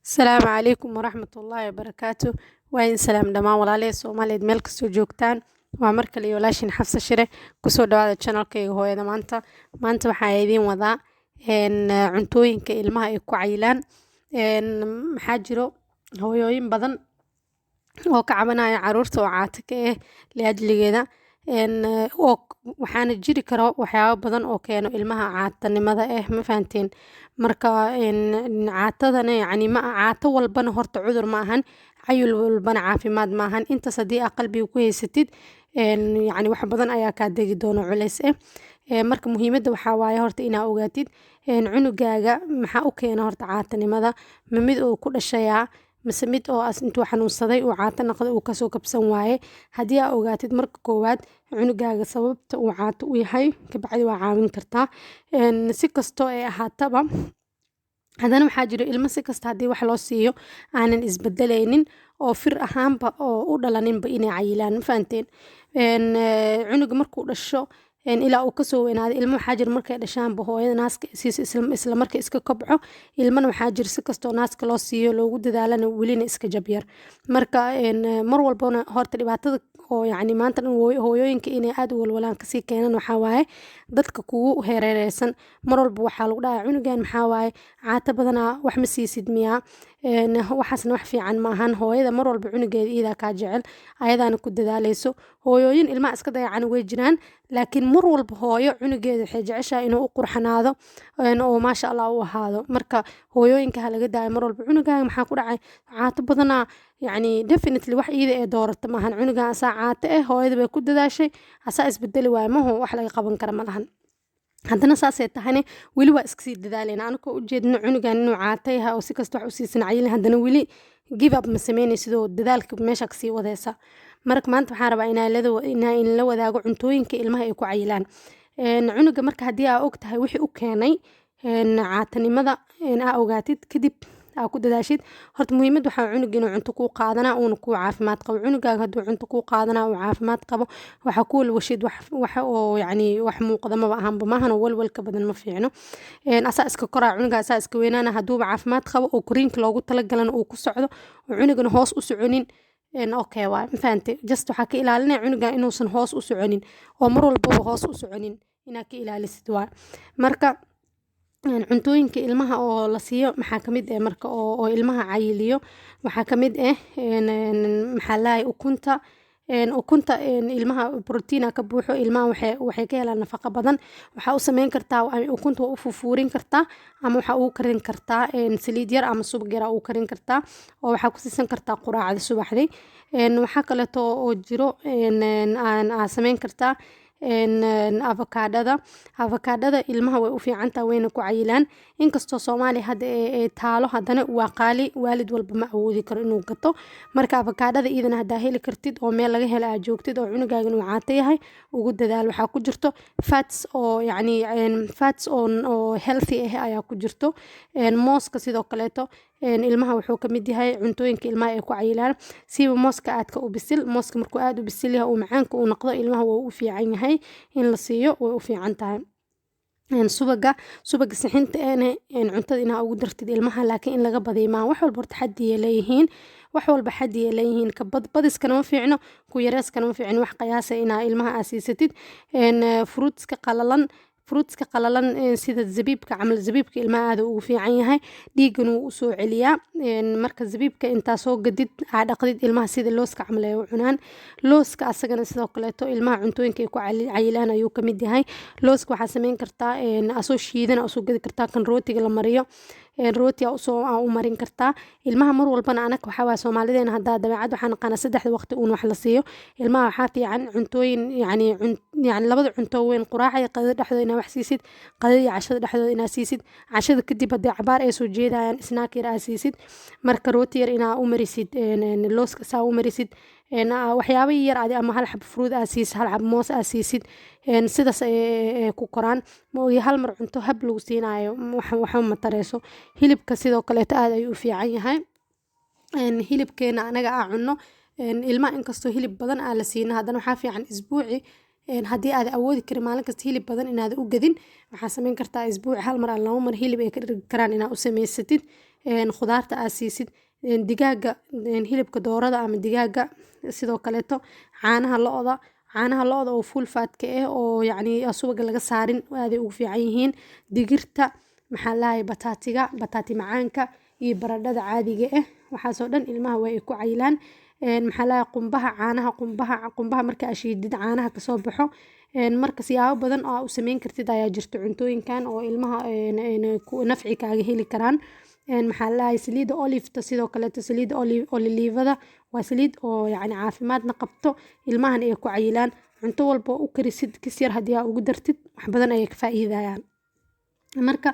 السلام عليكم ورحمة الله وبركاته. وين سلام دمان walaaley Soomaaliyeed meel kastoo joogtaan. waa mar kale iyo walaashin Xafsa Shire kusoo dhawaada channelkayga hooyada maanta waxaan idiin wadaa cuntooyinka ilmaha ay ku cayilaan. maxaa jiro hooyooyin badan oo ka cabanaya caruurta oo caata ka ah liajligeeda oo waxaana jiri karo waxyaabo badan oo keeno ilmaha caatanimada ma fahanteen. marka caatadana yacni ma caato walbana horta cudur ma ahan, cayil walbana caafimaad ma ahan. intaas haddii aa qalbiga ku haysatid yacni wax badan ayaa kaa degi doona culays marka muhiimadda waxaa waaye horta inaa ogaatid cunugaaga maxaa u keena horta caatanimada, ma mid uu ku dhashayaa mise mid oo intuu xanuunsaday uu caato noqday uu kasoo kabsan waaye. haddii aa ogaatid marka koowaad cunugaaga sababta uu caato u yahay kabacdi waa caawin kartaa. si kastoo ay ahaataba haddana waxaa jiro ilmo si kasta haddii wax loo siiyo aanan isbedelaynin oo fir ahaanba oo u dhalaninba inay cayilaan, ma fahanteen. cunuga markuu dhasho ilaa uu kasoo weynaaday ilmo waxaa jira markay dhashaanba hooyada naaska siiso isla marka iska kobco, ilmana waxaa jira si kastoo naaska loo siiyo loogu dadaalana welina iska jabyar. marka mar walbana horta dhibaatada oo yacni maanta dhan hooyooyinka inay aad u walwalaan kasii keenan waxaa waaye dadka kugu hereereysan mar walba waxaa lagu dhahaa cunugan maxaa waaye caata badanaa wax ma siisid miyaa, waxaasna wax fiican ma ahan. hooyada mar walba cunugeeda iyadaa kaa jecel ayadaana ku dadaaleyso. hooyooyin ilmaha iska dayacan way jiraan, laakiin mar walba hooyo cunugeeda waxay jeceshahay inuu u qurxanaado oo maasha Allah u ahaado. marka hooyooyinka ha laga daayo mar walba cunugaaga maxaa ku dhacay caato badanaa, yacni definitely wax iida ee doorata maahan. cunugan asaa caato hooyada bay ku dadaashay, asaa isbedeli waayo maho wax laga qaban kara ma lahan. haddana saasay tahayne weli waa iskasii dadaaleyna anakoo ujeedno cunugan inuu caata yahay oo si kasta wax u siisan cayilin, haddana weli give up ma sameynaysid oo dadaalka meesha kasii wadeysa. marka maanta waxaan rabaa inaan la wadaago cuntooyinka ilmaha ay ku cayilaan. cunuga marka haddii aa og tahay wixii u keenay caatanimada aa ogaatid kadib aa ku dadaashid. horta muhiimad waxaa cunuga inuu cunto kuu qaadanaa uuna kuu caafimaad qabo. cunugaaga hadduu cunto kuu qaadanaa uu caafimaad qabo waxaa ku walwashid wax oo yacni wax muuqda maba ahanba maahan oo walwalka badan ma fiicno. asaa iska koraa cunuga asaa iska weynaana hadduuba caafimaad qabo oo koriinka loogu talagalana uu ku socdo oo cunugana hoos u soconin okay waay, ma fahantay. just waxaa ka ilaalinaya cunuga inuusan hoos u soconin oo mar walbaba hoos u soconin inaa ka ilaalisid waay. marka cuntooyinka ilmaha oo la siiyo maxaa kamid marka oo ilmaha cayiliyo waxaa kamid maxaa lahay ukunta ilmaha protein ka buuxo. ilmaha waxay ka helaan nafaqo badan. waxaa u sameyn kartaa ukunta waa u fufuurin kartaa ama waxaa ugu karin kartaa saliid yar ama subag yar aa ugu karin kartaa oo waxaa ku siisan kartaa quraacda subaxdii. waxaa kaleeto oo jiro aa sameyn kartaa avakaadhada ilmaha way u fiicantaa wayna ku cayilaan. inkastoo Soomaaliya hadda ay taalo haddana waa qaali, waalid walba ma awoodi karo inuu gato. marka avakaadhada iyadana haddaa heli kartid oo meel laga hela aad joogtid oo cunugaagan uu caato yahay ugu dadaal. waxaa ku jirto fats oo yacni oo healthy ayaa ku jirto. mooska sidoo kaleeto ilmaha wuxuu ka mid yahay cuntooyinka ilmaha ay ku cayilaan. siiba mooska aadka u bisil, mooska markuu aad u bisil yahay uu macaanka uu noqdo ilmaha wuu u fiican yahay in la siiyo, way u fiican tahay. subaga sixinta cuntada inaa ugu dartid ilmaha, laakiin in laga badiyo maaha. wax walba horta xadiyay leeyihiin, ka badiskana ma fiicno, ku yareyskana ma fiicno. wax qiyaasa inaa ilmaha aa siisatid. fruitska qalalan sida zabiibka camal, zabiibka ilmaha aad ugu fiican yahay, dhiigana wuu usoo celiyaa. marka zabiibka intaa soo gadid aa dhaqdid ilmaha sida looska camal ay u cunaan. looska asagana sidoo kaleeto ilmaha cuntooyinka ay ku cayilaan ayuu ka mid yahay. looska waxaa sameyn kartaa asoo shiidan aa usoo gadi kartaa kan rootiga la mariyo, rooti aa u marin kartaa. ilmaha mar walbana anaga waxaa waaya Soomaalideena haddaa dabeecad waxaa naqaana 3 waqti uun wax la siiyo. ilmaha waxaa fiican cuntooyin yacni labada cunto weyn quraaca iyo qadada dhexdooda inaa wax siisid, qadada iyo cashada dhexdooda inaa siisid. cashada kadib haddii cabaar ay soo jeedayaan snack yar aa siisid. marka rooti yar inaa u marisid looska saa u marisid waxyaabo yar ama hal xab fruit aa siisid, hal xab moos aa siisid. sidaas ay ku koraan mooye hal mar cunto hab lagu siinaayo waxba ma tareyso. hilibka sidoo kaleeto aad ayuu u fiican yahay. hilibkeena anaga aa cunno ilmaha inkastoo hilib badan aa la siina haddana waxaa fiican isbuuci haddii aad awoodi karin maalin kasta hilib badan inaad u gadin waxaa sameyn kartaa isbuuci hal mar ama 2 mar hilib ay ka dhigi karaan inaad u samaysatid khudaarta aad siisid digaaga hilibka doorada ama digaaga sidoo kaleeto caanaha lo-da oo full faatka ah oo yacni subaga laga saarin aaday ugu fiican yihiin digirta maxaa lahaye bataati macaanka iyo baradhada caadiga ah waxaasoo dhan ilmaha way ku cayilaan maxaa lahaye qumbaha marka aad shiidid caanaha kasoo baxo marka siyaabo badan oo u sameyn kartid ayaa jirto cuntooyinkan oo ilmaha nafci kaaga heli karaan maxaa lahaye saliida oliveta sidoo kaleeto saliida olivada waa saliid oo yacni caafimaadna qabto ilmahan ay ku cayilaan cunto walba u karisid kis yar haddii aa ugu dartid wax badan ayay ka faa'iidayaan marka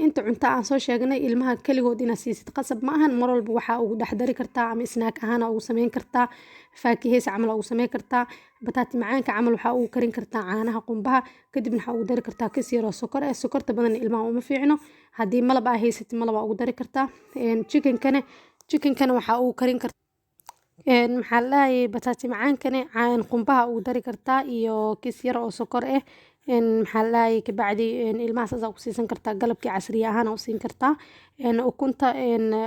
inta cunto aan soo sheegnay ilmaha kaligood inaad siisid qasab ma ahan mar walba waxaa ugu dhex dari kartaa ama snack ahaan ugu sameyn kartaa faakiheys camal ugu sameyn kartaa bataati macaanka camal waxaa ugu karin kartaa caanaha qumbaha kadibna waxaa ugu dari kartaa kis yar oo sokor ah sokorta badan ilmaha uma fiicno haddii malab aa haysatid malab aa ugu dari kartaa chickenkana waxaa ugu karin kartaa maxaa lahaye bataati macaankane qumbaha ugu dari kartaa iyo kis yar oo sokor ah maxaa lahaye kabacdi ilmaha saas aa ku siisan kartaa galabkii casriya ahaan aa u siin kartaa ukunta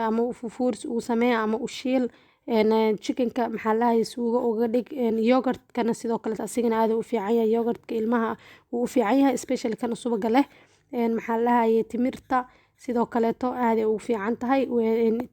ama fufuurs uu sameeya ama u shiil chickenka maxaa lahaye suugo uga dhig yogurtkana sidoo kale asigana aad u fiican yahay yogurtka ilmaha wuu u fiican yahay especially kana subaga leh maxaa lahaye timirta sidoo kaleeto aaday ugu fiican tahay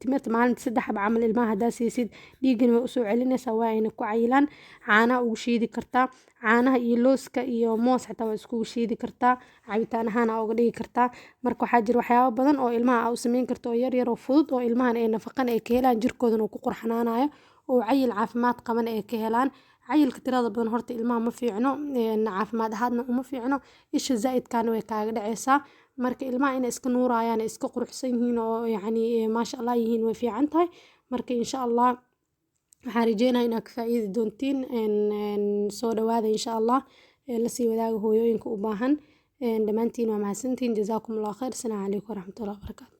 timirta maalinta 3 xabo camal ilmaha haddaa siisid dhiigana way usoo celinaysaa waa ayna ku cayilaan caanaha ugu shiidi kartaa caanaha iyo looska iyo moos xataa waa iskugu shiidi kartaa cabitaan ahaan aa uga dhigi kartaa marka waxaa jira waxyaabo badan oo ilmaha aa u sameyn karto oo yar oo fudud oo ilmahan ay nafaqana ay ka helaan jirkoodana uu ku qurxanaanayo oo cayil caafimaad qaban ay ka helaan cayilka tirada badan horta ilmaha ma fiicno caafimaad ahaadna uma fiicno isha zaa'idkaana way kaaga dhacaysaa marka ilmaha inay iska nuurayaan iska quruxsan yihiin oo yacni maasha allah yihiin way fiican tahay marka insha allah waxaan rajeynayaa inaad ka faa'iidi doontiin soo dhawaada insha allah lasii wadaaga hooyooyinka u baahan dhammaantiin waa mahadsantihiin jazaakum allah khayr asalaamu calaykum waraxmatullahi wabarakaatu